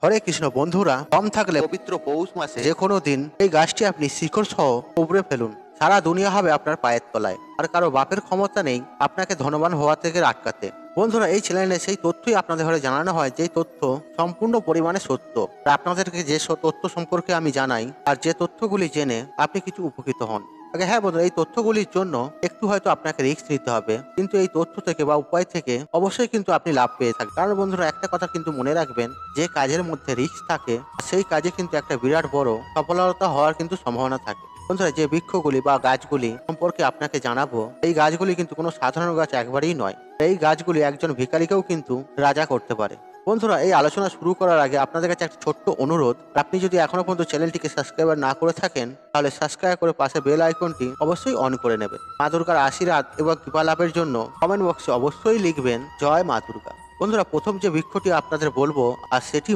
হরে কৃষ্ণ বন্ধুরা, দম থাকলে পবিত্র পৌষ মাসে যে কোনো দিন এই গাছটি আপনি শিকড় সহ উপড়ে ফেলুন। সারা দুনিয়া হবে আপনার পায়ের তলায়, আর কারো বাপের ক্ষমতা নেই আপনাকে ধনবান হওয়া থেকে আটকাতে। বন্ধুরা, এই চ্যানেলে সেই তথ্যই আপনাদের ঘরে জানানো হয় যে তথ্য সম্পূর্ণ পরিমাণে সত্য। আর আপনাদেরকে যে তথ্য সম্পর্কে আমি জানাই, আর যে তথ্যগুলি জেনে আপনি কিছু উপকৃত হন। আগে হ্যাঁ বন্ধুরা, এই তথ্যগুলির জন্য একটু হয়তো আপনাকে রিস্ক নিতে হবে, কিন্তু এই তথ্য থেকে বা উপায় থেকে অবশ্যই কিন্তু আপনি লাভ পেয়ে থাকবেন। কারণ বন্ধুরা, একটা কথা কিন্তু মনে রাখবেন, যে কাজের মধ্যে রিস্ক থাকে সেই কাজে কিন্তু একটা বিরাট বড় সফলতা হওয়ার কিন্তু সম্ভাবনা থাকে। বন্ধুরা, যে বৃক্ষগুলি বা গাছগুলি সম্পর্কে আপনাকে জানাবো, এই গাছগুলি কিন্তু কোনো সাধারণ গাছ একবারেই নয়। এই গাছগুলি একজন ভিখারিকেও কিন্তু রাজা করতে পারে। বন্ধুরা, এই আলোচনা শুরু করার আগে আপনাদের কাছে একটা ছোট্ট অনুরোধ, আপনি যদি এখনো পর্যন্ত চ্যানেলটিকে সাবস্ক্রাইব না করে থাকেন, তাহলে সাবস্ক্রাইব করে পাশে বেল আইকনটি অবশ্যই অন করে নেবেন। মা দুর্গার আশীর্বাদ এবং কৃপা লাভের জন্য কমেন্ট বক্সে অবশ্যই লিখবেন জয় মা দুর্গা। বন্ধুরা, প্রথম যে বৃক্ষটি আপনাদের বলবো আর সেটি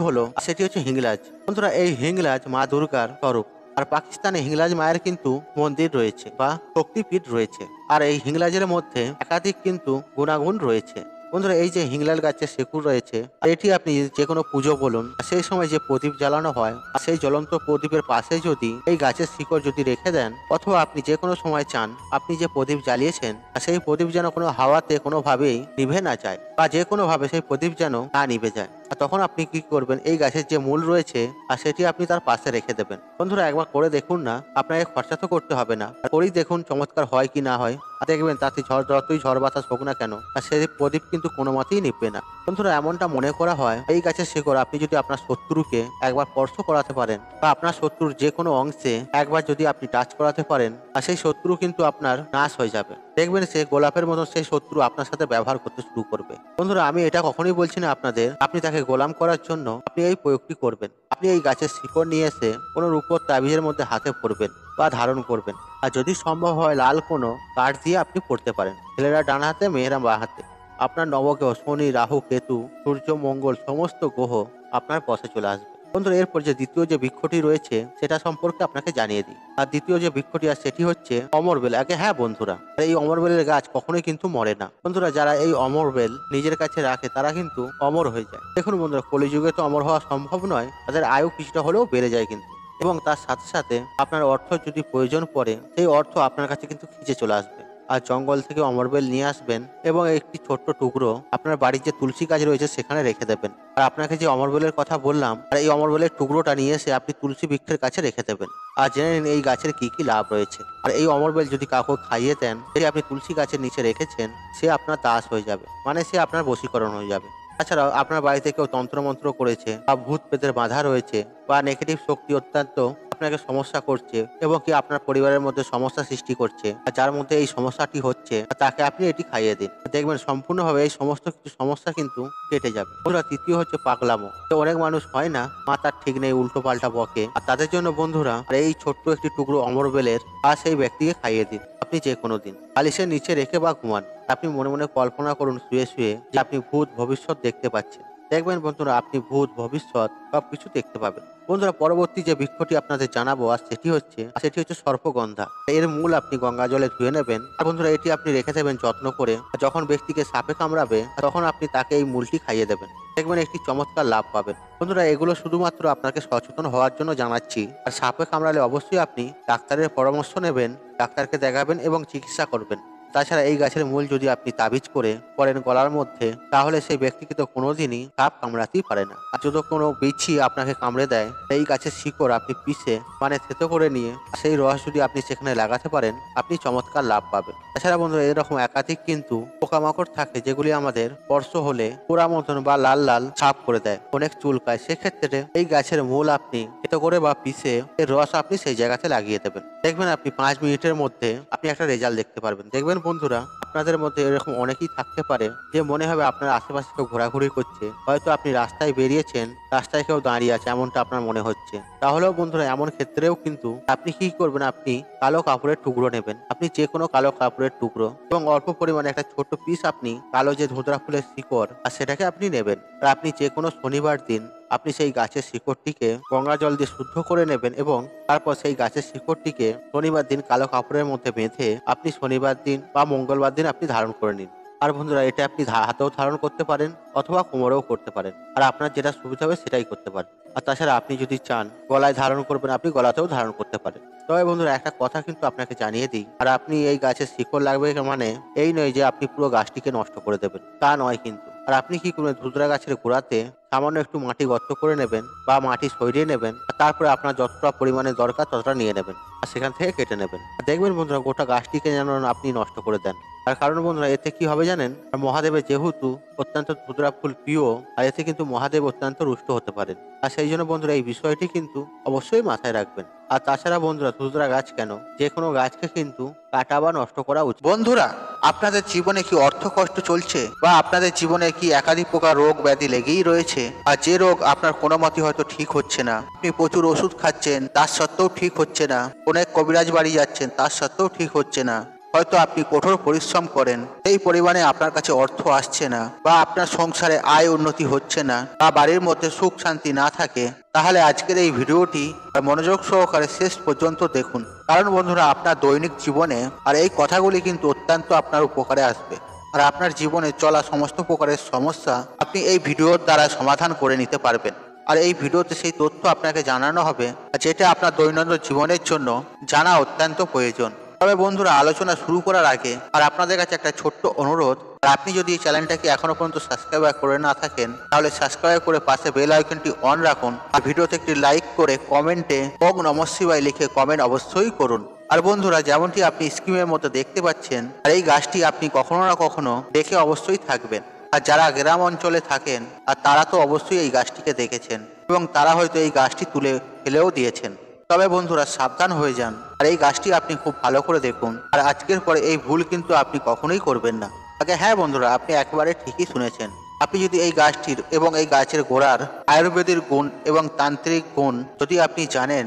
হচ্ছে হিংলাজ। বন্ধুরা, এই হিংলাজ মা দুর্গার স্বরূপ। আর পাকিস্তানে হিংলাজ মায়ের কিন্তু মন্দির রয়েছে বা শক্তিপীঠ রয়েছে। আর এই হিংলাজের মধ্যে একাধিক কিন্তু গুণাগুণ রয়েছে। বন্ধুরা, এই যে হিংলাল গাছের শেকড় রয়েছে, এটি আপনি যে কোনো পুজো বলুন, সেই সময় যে প্রদীপ জ্বালানো হয়, আর সেই জ্বলন্ত প্রদীপের পাশে যদি এই গাছের শিকড় যদি রেখে দেন, অথবা আপনি যে কোনো সময় চান আপনি যে প্রদীপ জ্বালিয়েছেন সেই প্রদীপ যেন কোনো হাওয়াতে কোনোভাবেই নিভে না যায়, বা যে কোনো ভাবে সেই প্রদীপ যেন না নিভে যায়, আর তখন আপনি কি করবেন, এই গাছের যে মূল রয়েছে আর সেটি আপনি তার পাশে রেখে দেবেন। বন্ধুরা, একবার করে দেখুন না, আপনাকে খরচা তো করতে হবে না, করেই দেখুন চমৎকার হয় কি না হয়। আর দেখবেন তাতে যতই ঝড় বাতাস হোক না কেন, আর সেই প্রদীপ কিন্তু কোনো মতেই নিভবে না। বন্ধুরা, এমনটা মনে করা হয়, এই গাছের শিকড় আপনি যদি আপনার শত্রুকে একবার স্পর্শ করাতে পারেন, বা আপনার শত্রুর যে কোনো অংশে একবার যদি আপনি টাচ করাতে পারেন, আর সেই শত্রু কিন্তু আপনার নাশ হয়ে যাবে। দেখবেন সে গোলাপের মতো সেই শত্রু আপনার সাথে ব্যবহার করতে শুরু করবে। বন্ধুরা, আমি এটা কখনোই বলছি না আপনাদের আপনি তাকে গোলাম করার জন্য আপনি এই প্রয়োগটি করবেন। আপনি এই গাছের শিকড় নিয়ে এসে কোনো রূপোর তাবিজের মধ্যে হাতে পরবেন বা ধারণ করবেন। আর যদি সম্ভব হয় লাল কোনো কাঠ দিয়ে আপনি পড়তে পারেন। ছেলেরা ডান হাতে, মেয়েরা বাঁ হাতে। আপনার নবগ্রহ শনি, রাহু, কেতু, সূর্য, মঙ্গল সমস্ত গ্রহ আপনার বশে চলে আসবে। বন্ধুরা, এরপর যে দ্বিতীয় যে বৃক্ষটি রয়েছে সেটা সম্পর্কে আপনাকে জানিয়ে দিই। আর দ্বিতীয় যে বৃক্ষটি আছে সেটি হচ্ছে অমরবেল। আগে হ্যাঁ বন্ধুরা, এই অমরবেলের গাছ কখনোই কিন্তু মরে না। বন্ধুরা, যারা এই অমরবেল নিজের কাছে রাখে তারা কিন্তু অমর হয়ে যায়। দেখুন বন্ধুরা, কলিযুগে তো অমর হওয়া সম্ভব নয়, তাদের আয়ু কিছুটা হলেও বেড়ে যায় কিন্তু। এবং তার সাথে সাথে আপনার অর্থ যদি প্রয়োজন পড়ে, সেই অর্থ আপনার কাছে কিন্তু খিচে চলে আসবে। আর জঙ্গল থেকে অমরবেল নিয়ে আসবেন এবং একটি ছোট্ট টুকরো আপনার বাড়ির যে তুলসী গাছ রয়েছে সেখানে রেখে দেবেন। আর আপনাকে যে অমরবেলের কথা বললাম, আর এই অমরবেলের টুকরোটা নিয়ে এসে আপনি তুলসী বৃক্ষের কাছে রেখে দেবেন। আর জেনে নিন এই গাছের কি কি লাভ রয়েছে। আর এই অমরবেল যদি কাউকে খাইয়ে দেন, যদি আপনি তুলসী গাছের নিচে রেখেছেন, সে আপনার দাস হয়ে যাবে, মানে সে আপনার বশীকরণ হয়ে যাবে। তাছাড়াও আপনার বাড়িতে কেউ তন্ত্রমন্ত্র করেছে, বা ভূত প্রেতের বাধা রয়েছে, বা নেগেটিভ শক্তি অত্যন্ত আপনাকে সমস্যা করছে এবং কি আপনার পরিবারের মধ্যে সমস্যা সৃষ্টি করছে, আর যার মধ্যে এই সমস্যাটি হচ্ছে তাকে আপনি এটি খাইয়ে দিন। দেখবেন সম্পূর্ণভাবে এই সমস্ত কিছু সমস্যা কিন্তু কেটে যাবে। বন্ধুরা, তৃতীয় হচ্ছে পাগলামো। তো অনেক মানুষ হয় না, মাথার ঠিক নেই, উল্টো পাল্টা বকে, আর তাদের জন্য বন্ধুরা এই ছোট্ট একটি টুকরো অমরবেলের আর সেই ব্যক্তিকে খাইয়ে দিন। আপনি যে কোনো দিন বালিশের নিচে রেখে বা ঘুমান, আপনি মনে মনে কল্পনা করুন শুয়ে শুয়ে যে আপনি ভূত ভবিষ্যৎ দেখতে পাচ্ছেন। দেখবেন বন্ধুরা, আপনি ভূত ভবিষ্যৎ সবকিছু দেখতে পাবেন। বন্ধুরা, পরবর্তী যে বৃক্ষটি আপনাদের জানাবো আর সেটি হচ্ছে সর্পগন্ধা। এর মূল আপনি গঙ্গা জলে ধুয়ে নেবেন। আর বন্ধুরা, এটি আপনি রেখে দেবেন যত্ন করে। যখন ব্যক্তিকে সাপে কামড়াবে তখন আপনি তাকে এই মূলটি খাইয়ে দেবেন। দেখবেন একটি চমৎকার লাভ পাবেন। বন্ধুরা, এগুলো শুধুমাত্র আপনাকে সচেতন হওয়ার জন্য জানাচ্ছি। আর সাপে কামড়ালে অবশ্যই আপনি ডাক্তারের পরামর্শ নেবেন, ডাক্তারকে দেখাবেন এবং চিকিৎসা করবেন। তাছাড়া এই গাছের মূল যদি আপনি তাবিজ করে পরেন গলার মধ্যে, তাহলে সেই ব্যক্তিকে তো কোনোদিনই সাপ কামড়াতেই পারে না। আর যদি কোনো বিচ্ছি আপনাকে কামড়ে দেয়, এই গাছের শিকড় আপনি পিষে মানে থেতো করে নিয়ে সেই রস যদি আপনি সেখানে লাগাতে পারেন, আপনি চমৎকার লাভ পাবেন। তাছাড়া বন্ধুরা, এরকম একাধিক কিন্তু পোকামাকড় থাকে যেগুলি আমাদের স্পর্শ হলে পোড়া মতন বা লাল লাল ছাপ করে দেয়, অনেক চুলকায়। সেক্ষেত্রে এই গাছের মূল আপনি থেতো করে বা পিষে এর রস আপনি সেই জায়গাতে লাগিয়ে দেবেন। দেখবেন আপনি 5 মিনিটের মধ্যে আপনি একটা রেজাল্ট দেখতে পারবেন। দেখবেন বন্ধুরা, আপনাদের মধ্যে এরকম অনেকেই থাকতে পারে যে মনে হবে আপনার আশেপাশে কেউ ঘোরাঘুরি করছে, হয়তো আপনি রাস্তায় বেরিয়েছেন, রাস্তায় কেউ দাঁড়িয়ে আছে এমনটা আপনার মনে হচ্ছে। তাহলেও বন্ধুরা, এমন ক্ষেত্রেও কিন্তু আপনি কি করবেন, আপনি কালো কাপড়ের টুকরো নেবেন, আপনি যে কোনো কালো কাপড়ের টুকরো এবং অল্প পরিমাণে একটা ছোট্ট পিস আপনি কালো যে ধুতরা ফুলের শিকড় আর সেটাকে আপনি নেবেন। আর আপনি যে কোনো শনিবার দিন আপনি সেই গাছের শিকড়টিকে গঙ্গা জল দিয়ে শুদ্ধ করে নেবেন এবং তারপর সেই গাছের শিকড়টিকে শনিবার দিন কালো কাপড়ের মধ্যে বেঁধে আপনি শনিবার দিন বা মঙ্গলবার দিন আপনি ধারণ করে নিন। আর বন্ধুরা এটা আপনি হাতেও ধারণ করতে পারেন অথবা কোমরেও করতে পারেন, আর আপনার যেটা সুবিধা হবে সেটাই করতে পারেন। আর তাছাড়া আপনি যদি চান গলায় ধারণ করবেন, আপনি গলাতেও ধারণ করতে পারেন। তবে বন্ধুরা একটা কথা কিন্তু আপনাকে জানিয়ে দিই, আর আপনি এই গাছের শিকড় লাগবে মানে এই নয় যে আপনি পুরো গাছটিকে নষ্ট করে দেবেন, তা নয় কিন্তু। আর আপনি কি করবেন, ধুতরা গাছের গোড়াতে সামান্য একটু মাটি গর্ত করে নেবেন বা মাটি সরিয়ে নেবেন, আর তারপরে আপনার যতটা পরিমাণে দরকার ততটা নিয়ে নেবেন আর সেখান থেকে কেটে নেবেন। আর দেখবেন বন্ধুরা গোটা গাছটিকে যেন আপনি নষ্ট করে দেন। আর কারণ বন্ধুরা এতে কি হবে জানেন, মহাদেবের যেহেতু অত্যন্ত ধুতরা ফুল প্রিয়, আর এতে কিন্তু মহাদেব অত্যন্ত রুষ্ট হতে পারেন। আর সেই জন্য বন্ধুরা এই বিষয়টি কিন্তু অবশ্যই মাথায় রাখবেন। আর তাছাড়া বন্ধুরা ধুতরা গাছ কেন, যে কোনো গাছকে কিন্তু কাটা বা নষ্ট করা উচিত। বন্ধুরা আপনাদের জীবনে কি অর্থ কষ্ট চলছে, বা আপনাদের জীবনে কি একাধিক প্রকার রোগ ব্যাধি লেগেই রয়েছে, আর যে রোগ আপনার কোনো মতে হয়তো ঠিক হচ্ছে না, আপনি প্রচুর ওষুধ খাচ্ছেন তার সত্ত্বেও ঠিক হচ্ছে না, অনেক কবিরাজ বাড়ি যাচ্ছেন তার সত্ত্বেও ঠিক হচ্ছে না, হয়তো আপনি কঠোর পরিশ্রম করেন সেই পরিমাণে আপনার কাছে অর্থ আসছে না, বা আপনার সংসারে আয় উন্নতি হচ্ছে না, বা বাড়ির মধ্যে সুখ শান্তি না থাকে, তাহলে আজকের এই ভিডিওটি মনোযোগ সহকারে শেষ পর্যন্ত দেখুন। কারণ বন্ধুরা আপনার দৈনিক জীবনে আর এই কথাগুলি কিন্তু অত্যন্ত আপনার উপকারে আসবে। আর আপনার জীবনে চলা সমস্ত প্রকারের সমস্যা আপনি এই ভিডিওর দ্বারা সমাধান করে নিতে পারবেন। আর এই ভিডিওতে সেই তথ্য আপনাকে জানানো হবে যেটা আপনার দৈনন্দিন জীবনের জন্য জানা অত্যন্ত প্রয়োজন। তবে বন্ধুরা আলোচনা শুরু করার আগে আর আপনাদের কাছে একটা ছোট্ট অনুরোধ, আর আপনি যদি এই চ্যানেলটাকে এখনো পর্যন্ত সাবস্ক্রাইব করে না থাকেন তাহলে সাবস্ক্রাইব করে পাশে বেল আইকনটি অন রাখুন, আর ভিডিওতে একটি লাইক করে কমেন্টে ওম নমঃ শিবায় লিখে কমেন্ট অবশ্যই করুন। আর বন্ধুরা যেমনটি আপনি স্ক্রিনের মধ্যে দেখতে পাচ্ছেন, আর এই গাছটি আপনি কখনো না কখনো দেখে অবশ্যই থাকবেন। আর যারা গ্রাম অঞ্চলে থাকেন আর তারা তো অবশ্যই এই গাছটিকে দেখেছেন, এবং তারা হয়তো এই গাছটি তুলে ফেলেও দিয়েছেন। তবে বন্ধুরা সাবধান হয়ে যান, আর এই গাছটি আপনি খুব ভালো করে দেখুন। আর আজকের পরে এই ভুল কিন্তু আপনি কখনোই করবেন না। আগে হ্যাঁ বন্ধুরা আপনি একেবারে ঠিকই শুনেছেন, আপনি যদি এই গাছটির এবং এই গাছের গোড়ার আয়ুর্বেদের গুণ এবং তান্ত্রিক গুণ যদি আপনি জানেন,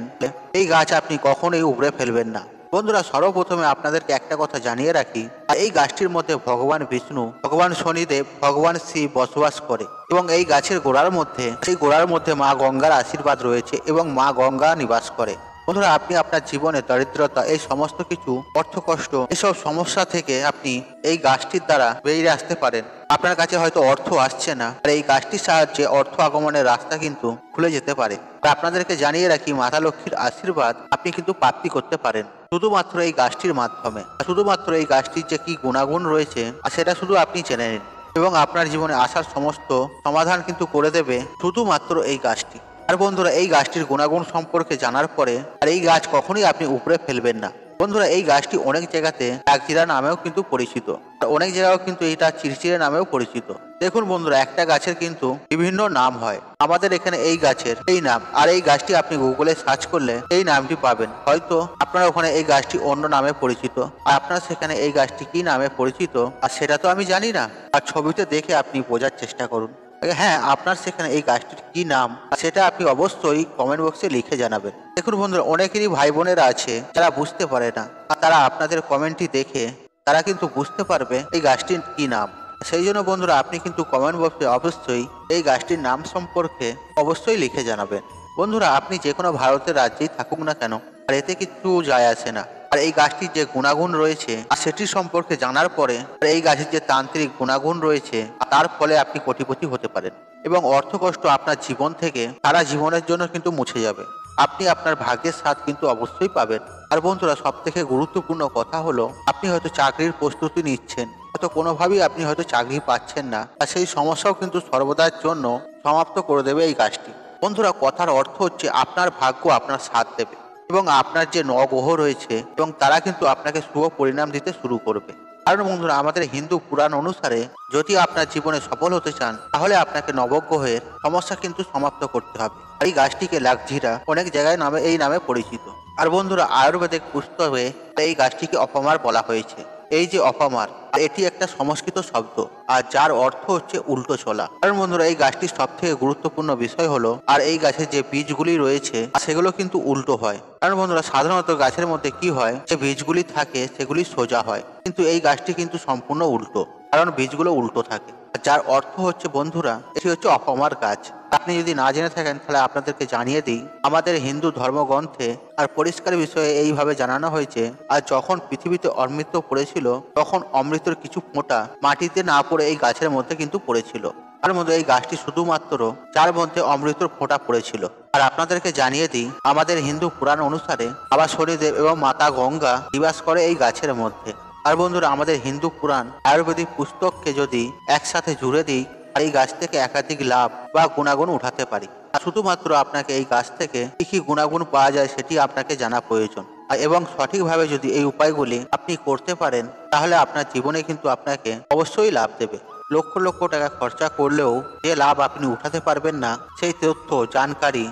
এই গাছ আপনি কখনোই উপড়ে ফেলবেন না। বন্ধুরা সর্বপ্রথমে আপনাদেরকে একটা কথা জানিয়ে রাখি, এই গাছটির মধ্যে ভগবান বিষ্ণু, ভগবান শনিদেব, ভগবান শিব বসবাস করে, এবং এই গাছের গোড়ার মধ্যে সেই গোড়ার মধ্যে মা গঙ্গার আশীর্বাদ রয়েছে এবং মা গঙ্গা নিবাস করে। বন্ধুরা আপনি আপনার জীবনে দরিদ্রতা এই সমস্ত কিছু অর্থকষ্ট এসব সমস্যা থেকে আপনি এই গাছটির দ্বারা বেরিয়ে আসতে পারেন। আপনার কাছে হয়তো অর্থ আসছে না, আর এই গাছটির সাহায্যে অর্থ আগমনের রাস্তা কিন্তু খুলে যেতে পারে। আপনাদেরকে জানিয়ে রাখি মাতা লক্ষ্মীর আশীর্বাদ আপনি কিন্তু প্রাপ্তি করতে পারেন শুধুমাত্র এই গাছটির মাধ্যমে। শুধুমাত্র এই গাছটির যে কি গুণাগুণ রয়েছে সেটা শুধু আপনি জেনে নিন, এবং আপনার জীবনে আসার সমস্ত সমাধান কিন্তু করে দেবে শুধুমাত্র এই গাছটি। আর বন্ধুরা এই গাছটির গুণাগুণ সম্পর্কে জানার পরে আর এই গাছ কখনোই আপনি উপড়ে ফেলবেন না। বন্ধুরা এই গাছটি অনেক জায়গাতে একজিরা নামেও কিন্তু পরিচিত, আর অনেক জায়গাও কিন্তু এটা চিরচিরে নামেও পরিচিত। দেখুন বন্ধুরা একটা গাছের কিন্তু বিভিন্ন নাম হয়, আমাদের এখানে এই গাছের এই নাম, আর এই গাছটি আপনি গুগলে সার্চ করলে এই নামটি পাবেন। হয়তো আপনার ওখানে এই গাছটি অন্য নামে পরিচিত, আর আপনার সেখানে এই গাছটি কি নামে পরিচিত আর সেটা তো আমি জানি না। আর ছবিতে দেখে আপনি বোঝার চেষ্টা করুন। হ্যাঁ আপনার সেখানে এই গাছটির কি নাম সেটা আপনি অবশ্যই কমেন্ট বক্সে লিখে জানাবেন। দেখুন বন্ধুরা অনেকেরই ভাই বোনেরা আছে যারা বুঝতে পারে না, আর তারা আপনাদের কমেন্টটি দেখে তারা কিন্তু বুঝতে পারবে এই গাছটির কি নাম। সেই জন্য বন্ধুরা আপনি কিন্তু কমেন্ট বক্সে অবশ্যই এই গাছটির নাম সম্পর্কে অবশ্যই লিখে জানাবেন। বন্ধুরা আপনি যে কোনো ভারতের রাজ্যেই থাকুক না কেন, আর এতে কিছু যায় আসে না। আর এই গাছটির যে গুণাগুণ রয়েছে আর সেটি সম্পর্কে জানার পরে এই গাছের যে তান্ত্রিক গুণাগুণ রয়েছে তার ফলে আপনি কোটিপতি হতে পারেন, এবং অর্থকষ্ট আপনার জীবন থেকে সারা জীবনের জন্য কিন্তু মুছে যাবে। আপনি আপনার ভাগ্যের স্বাদ কিন্তু অবশ্যই পাবেন। আর বন্ধুরা সব থেকে গুরুত্বপূর্ণ কথা হলো আপনি হয়তো চাকরির প্রস্তুতি নিচ্ছেন, হয়তো কোনোভাবেই আপনি হয়তো চাকরি পাচ্ছেন না, আর সেই সমস্যাও কিন্তু সর্বদার জন্য সমাপ্ত করে দেবে এই গাছটি। বন্ধুরা কথার অর্থ হচ্ছে আপনার ভাগ্য আপনার সাথ দেবে, এবং আপনার যে নগ্রহ রয়েছে এবং তারা কিন্তু আপনাকে শুভ পরিণাম দিতে শুরু করবে। কারণ বন্ধুরা আমাদের হিন্দু পুরাণ অনুসারে যদি আপনার জীবনে সফল হতে চান তাহলে আপনাকে নবগ্রহের সমস্যা কিন্তু সমাপ্ত করতে হবে। এই গাছটিকে লাকঝিরা অনেক জায়গায় নামে এই নামে পরিচিত। আর বন্ধুরা আয়ুর্বেদিক পুস্তকে এই গাছটিকে অপমার বলা হয়েছে। এই যে অপমার এটি একটা সংস্কৃত শব্দ, আর যার অর্থ হচ্ছে উল্টো চলা। কারণ বন্ধুরা এই গাছটির সব থেকে গুরুত্বপূর্ণ বিষয় হলো আর এই গাছের যে বীজগুলি রয়েছে সেগুলো কিন্তু উল্টো হয়। কারণ বন্ধুরা সাধারণত গাছের মধ্যে কি হয়, যে বীজগুলি থাকে সেগুলি সোজা হয়, কিন্তু এই গাছটি কিন্তু সম্পূর্ণ উল্টো, কারণ বীজগুলো উল্টো থাকে। যার অর্থ হচ্ছে বন্ধুরা, এটি হচ্ছে অপমার গাছ। আপনি যদি না জেনে থাকেন তাহলে আপনাদেরকে জানিয়ে দিই, আমাদের হিন্দু ধর্মগ্রন্থে আর পরিষ্কার বিষয়ে এইভাবে জানানো হয়েছে, আর যখন পৃথিবীতে অমৃত পড়েছিল তখন অমৃতের কিছু ফোঁটা মাটিতে না পড়ে এই গাছের মধ্যে কিন্তু পড়েছিল। তার মধ্যে এই গাছটি শুধুমাত্র যার মধ্যে অমৃতর ফোঁটা পড়েছিল। আর আপনাদেরকে জানিয়ে দিই, আমাদের হিন্দু পুরাণ অনুসারে বাবা শনিদেব এবং মাতা গঙ্গা নিবাস করে এই গাছের মধ্যে। আর বন্ধুরা, আমাদের হিন্দু পুরাণ আয়ুর্বেদিক পুস্তককে যদি একসাথে জুড়ে দিই, আর এই গাছ থেকে একাধিক লাভ বা গুণাগুণ উঠাতে পারি। আর শুধুমাত্র আপনাকে এই গাছ থেকে কি কি গুণাগুণ পাওয়া যায় সেটি আপনাকে জানা প্রয়োজন। এবং সঠিকভাবে যদি এই উপায়গুলি আপনি করতে পারেন, তাহলে আপনার জীবনে কিন্তু আপনাকে অবশ্যই লাভ দেবে। লক্ষ লক্ষ টাকা খরচা করলেও যে লাভ আপনি উঠাতে পারবেন না, সেই তথ্য জানকারি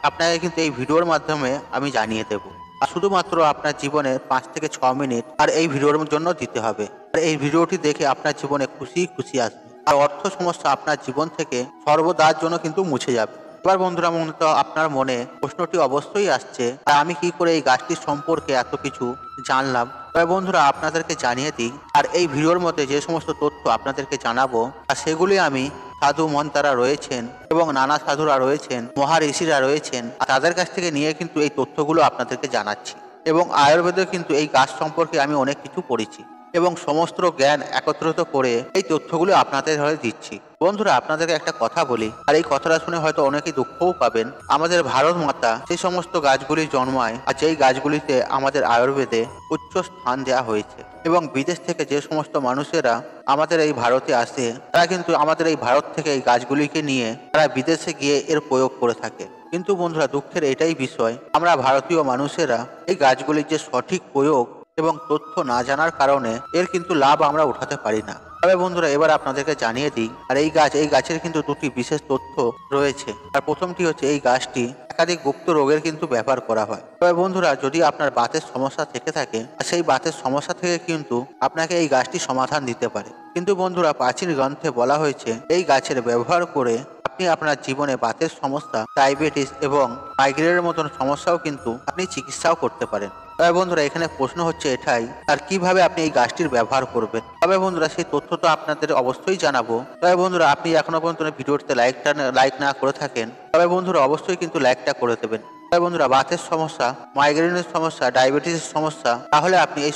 আপনাকে কিন্তু এই ভিডিওর মাধ্যমে আমি জানিয়ে দেব। আর শুধুমাত্র আপনার জীবনে 5 থেকে 6 মিনিট আর এই ভিডিওর জন্য দিতে হবে। আর এই ভিডিওটি দেখে আপনার জীবনে খুশি খুশি আসবে, আর অর্থ সমস্যা আপনার জীবন থেকে সর্বদার জন্য কিন্তু মুছে যাবে। এবার বন্ধুরা, মূলত আপনার মনে প্রশ্নটি অবশ্যই আসছে, আমি কি করে এই গাছটির সম্পর্কে এত কিছু জানলাম। তবে বন্ধুরা, আপনাদেরকে জানিয়ে দিই, আর এই ভিডিওর মধ্যে যে সমস্ত তথ্য আপনাদেরকে জানাবো, আর সেগুলি আমি সাধু মন্তারা রয়েছেন এবং নানা সাধুরা রয়েছেন, মহাঋষিরা রয়েছেন, আর তাদের কাছ থেকে নিয়ে কিন্তু এই তথ্যগুলো আপনাদেরকে জানাচ্ছি। এবং আয়ুর্বেদে কিন্তু এই গাছ সম্পর্কে আমি অনেক কিছু পড়েছি এবং সমস্ত জ্ঞান একত্রিত করে এই তথ্যগুলো আপনাদের হয়ে দিচ্ছি। বন্ধুরা, আপনাদেরকে একটা কথা বলি, আর এই কথাটা শুনে হয়তো অনেকেই দুঃখও পাবেন। আমাদের ভারত মাতা সেই সমস্ত গাছগুলি জন্মায়, আর যেই গাছগুলিতে আমাদের আয়ুর্বেদে উচ্চ স্থান দেওয়া হয়েছে। এবং বিদেশ থেকে যে সমস্ত মানুষেরা আমাদের এই ভারতে আসে, তারা কিন্তু আমাদের এই ভারত থেকে এই গাছগুলিকে নিয়ে তারা বিদেশে গিয়ে এর প্রয়োগ করে থাকে। কিন্তু বন্ধুরা, দুঃখের এটাই বিষয়, আমরা ভারতীয় মানুষেরা এই গাছগুলির যে সঠিক প্রয়োগ এবং তথ্য না জানার কারণে এর কিন্তু লাভ আমরা উঠাতে পারি না। তবে বন্ধুরা, এবার আপনাদেরকে জানিয়ে দিই, আর এই গাছের কিন্তু দুটি বিশেষ তথ্য রয়েছে। আর প্রথমটি হচ্ছে, এই গাছটি একাধিক গুপ্ত রোগের কিন্তু ব্যবহার করা হয়। তবে বন্ধুরা, যদি আপনার বাতের সমস্যা থেকে থাকে, সেই বাতের সমস্যা থেকে কিন্তু আপনাকে এই গাছটি সমাধান দিতে পারে। কিন্তু বন্ধুরা, প্রাচীন গ্রন্থে বলা হয়েছে এই গাছের ব্যবহার করে আপনি আপনার জীবনে বাতের সমস্যা, ডায়াবেটিস এবং মাইগ্রেনের মতন সমস্যাও কিন্তু আপনি চিকিৎসাও করতে পারেন। তবে বন্ধুরা, এখানে প্রশ্ন হচ্ছে এটাই, আর কিভাবে আপনি এই গাছটির ব্যবহার করবেন। তবে বন্ধুরা, সেই তথ্য তো আপনাদের অবশ্যই জানাবো। তবে বন্ধুরা, আপনি এখনো পর্যন্ত ভিডিওটিতে লাইক না করে থাকেন, তবে বন্ধুরা অবশ্যই কিন্তু লাইকটা করে দেবেন। তবে বন্ধুরা, বাতের সমস্যা, মাইগ্রেনের সমস্যা, ডায়াবেটিসের সমস্যা, তাহলে আপনি এই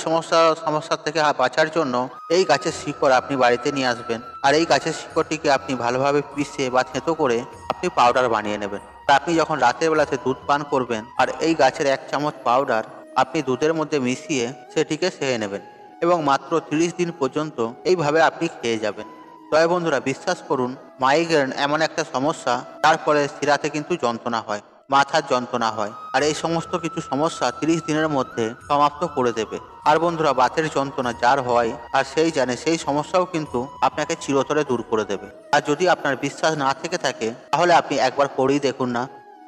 সমস্যা থেকে বাঁচার জন্য এই গাছের শিকড় আপনি বাড়িতে নিয়ে আসবেন। আর এই গাছের শিকড়টিকে আপনি ভালোভাবে পিষে বা থেঁতো করে আপনি পাউডার বানিয়ে নেবেন। আপনি যখন রাতের বেলাতে দুধ পান করবেন, আর এই গাছের 1 চামচ পাউডার আপনি দুধের মধ্যে মিশিয়ে সেটিকে সেরে নেবেন, এবং মাত্র 30 দিন পর্যন্ত এইভাবে আপনি খেয়ে যাবেন। তবে বন্ধুরা, বিশ্বাস করুন, মাইগ্রেন এমন একটা সমস্যা, তারপরে শিরাতে কিন্তু যন্ত্রণা হয়, মাথার যন্ত্রণা হয়, আর এই সমস্ত কিছু সমস্যা 30 দিনের মধ্যে সমাপ্ত করে দেবে। আর বন্ধুরা, বাতের যন্ত্রণা যার হয় আর সেই জানে, সেই সমস্যাও কিন্তু আপনাকে চিরতরে দূর করে দেবে। আর যদি আপনার বিশ্বাস না থেকে থাকে, তাহলে আপনি একবার করেই দেখুন না।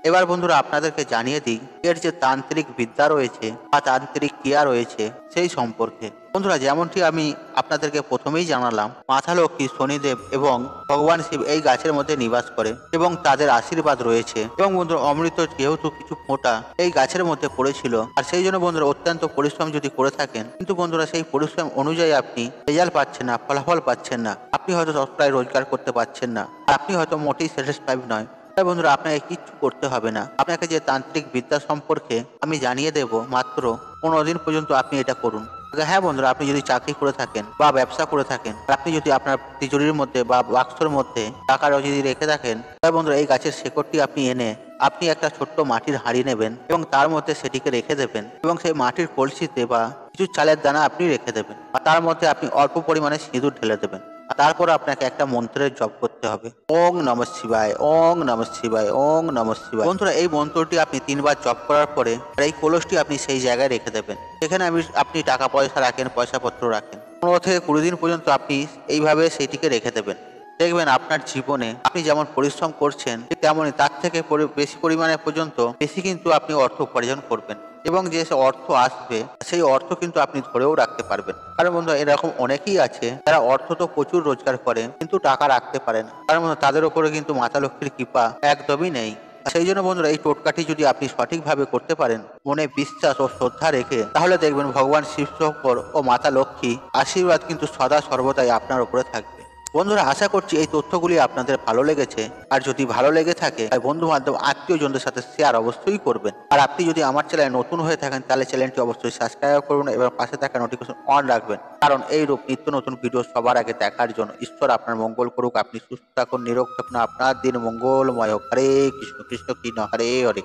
এবার বন্ধুরা, আপনাদেরকে জানিয়ে দিই এর যে তান্ত্রিক বিদ্যা রয়েছে বা তান্ত্রিক ক্রিয়া রয়েছে সেই সম্পর্কে। বন্ধুরা, যেমনটি আমি আপনাদেরকে প্রথমেই জানালাম, মাতা লক্ষ্মী, শনিদেব এবং ভগবান শিব এই গাছের মধ্যে নিবাস করে এবং তাদের আশীর্বাদ রয়েছে। এবং বন্ধুরা, অমৃত যেহেতু কিছু ফোঁটা এই গাছের মধ্যে পড়েছিল, আর সেই জন্য বন্ধুরা অত্যন্ত পরিশ্রম যদি করে থাকেন, কিন্তু বন্ধুরা সেই পরিশ্রম অনুযায়ী আপনি রেজাল্ট পাচ্ছেন না, ফলাফল পাচ্ছেন না, আপনি হয়তো ততটাই রোজগার করতে পারছেন না, আপনি হয়তো মোটেই স্যাটিসফাইড নয়, বন্ধুরা আপনাকে কিচ্ছু করতে হবে না। আপনাকে যে তান্ত্রিক বিদ্যা সম্পর্কে আমি জানিয়ে দেব, মাত্র 15 দিন পর্যন্ত আপনি এটা করুন। হ্যাঁ বন্ধুরা, আপনি যদি চাকরি করে থাকেন বা ব্যবসা করে থাকেন, আপনি যদি আপনার তিজুরির মধ্যে বা বাক্সর মধ্যে টাকা যদি রেখে থাকেন, তাহলে বন্ধুরা এই গাছের শেকড়টি আপনি এনে আপনি একটা ছোট্ট মাটির হাঁড়ি নেবেন এবং তার মধ্যে সেটিকে রেখে দেবেন, এবং সেই মাটির কলসিতে বা কিছু চালের দানা আপনি রেখে দেবেন, আর তার মধ্যে আপনি অল্প পরিমাণে সিঁদুর ঢেলে দেবেন। তারপর আপনাকে একটা মন্ত্রের জপ করতে হবে, ওং নমঃ শিবায়, ওং নমঃ শিবায়, ওং নমঃ শিবায়। বন্ধুরা, এই মন্ত্রটি আপনি 3 বার জপ করার পরে এই কলসটি আপনি সেই জায়গায় রেখে দেবেন। সেখানে আপনি টাকা পয়সা রাখেন, পয়সাপত্র রাখেন। 15 থেকে 20 দিন পর্যন্ত আপনি এইভাবে সেইটিকে রেখে দেবেন। দেখবেন আপনার জীবনে আপনি যেমন পরিশ্রম করছেন, তেমনই তার থেকে বেশি পরিমাণে পর্যন্ত বেশি কিন্তু আপনি অর্থ উপার্জন করবেন, এবং যে অর্থ আসবে সেই অর্থ কিন্তু আপনি ধরেও রাখতে পারবেন। কারণ বন্ধু, এরকম অনেকেই আছে যারা অর্থ তো প্রচুর রোজগার করে কিন্তু টাকা রাখতে পারে না, কারণ তাদের উপরে কিন্তু মাতা লক্ষ্মীর কৃপা একদমই নেই। সেই জন্য বন্ধুরা, এই টোটকাটি যদি আপনি সঠিকভাবে করতে পারেন, মনে বিশ্বাস ও শ্রদ্ধা রেখে, তাহলে দেখবেন ভগবান শিব শঙ্কর ও মাতা লক্ষ্মী আশীর্বাদ কিন্তু সদা সর্বদাই আপনার উপরে থাকবে। বন্ধুরা, আশা করছি এই তথ্যগুলি আপনাদের ভালো লেগেছে। আর যদি ভালো লেগে থাকে তাই বন্ধু বান্ধব আত্মীয়জনদের সাথে শেয়ার অবশ্যই করবেন। আর আপনি যদি আমার চ্যানেলে নতুন হয়ে থাকেন তাহলে চ্যানেলটি অবশ্যই সাবস্ক্রাইব করুন এবং পাশে থাকা নোটিফিকেশন অন রাখবেন, কারণ এই রূপ নিত্য নতুন ভিডিও সবার আগে দেখার জন্য। ঈশ্বর আপনার মঙ্গল করুক, আপনি সুস্থ থাকুন, নিরোগ থাকুন, আপনার দিন মঙ্গলময় হোক। হরে কৃষ্ণ কৃষ্ণ কৃষ্ণ হরে হরে।